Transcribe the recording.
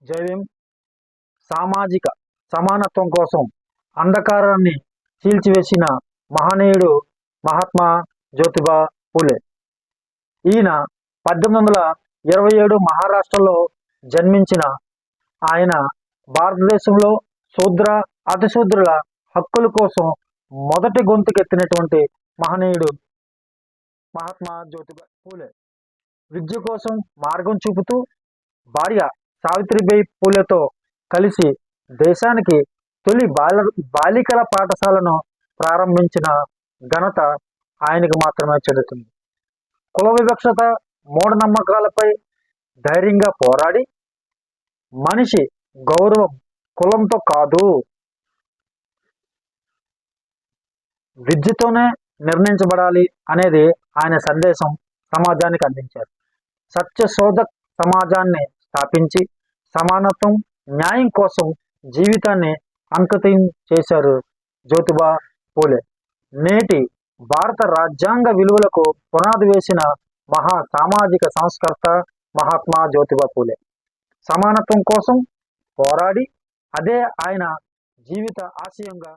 జైవీం సామాజిక సమానత్వం కోసం అంధకారాన్ని చీల్చివేసిన మహనీయుడు మహాత్మా జ్యోతిబా పూలే. ఈయన 1827 మహారాష్ట్రలో జన్మించిన ఆయన భారతదేశంలో శూద్ర అతిశూద్రుల హక్కుల కోసం మొదటి గొంతుకెత్తినటువంటి మహనీయుడు మహాత్మా జ్యోతిబా పూలే. విద్య కోసం మార్గం చూపుతూ భార్య సావిత్రిబాయి పూలేతో కలిసి దేశానికి తొలి బాలికల పాఠశాలను ప్రారంభించిన ఘనత ఆయనకు మాత్రమే చెందుతుంది. కుల వివక్షత, మూఢనమ్మకాలపై ధైర్యంగా పోరాడి మనిషి గౌరవం కులంతో కాదు, విద్యతోనే నిర్ణయించబడాలి అనేది ఆయన సందేశం సమాజానికి అందించారు. సత్యశోధక్ సమాజాన్ని స్థాపించి సమానత్వం, న్యాయం కోసం జీవితాన్ని అంకితం చేశారు జ్యోతిబా పూలే. నేటి భారత రాజ్యాంగ విలువలకు పునాది వేసిన మహా సామాజిక సంస్కర్త మహాత్మా జ్యోతిబా పూలే. సమానత్వం కోసం పోరాడి అదే ఆయన జీవిత ఆశయంగా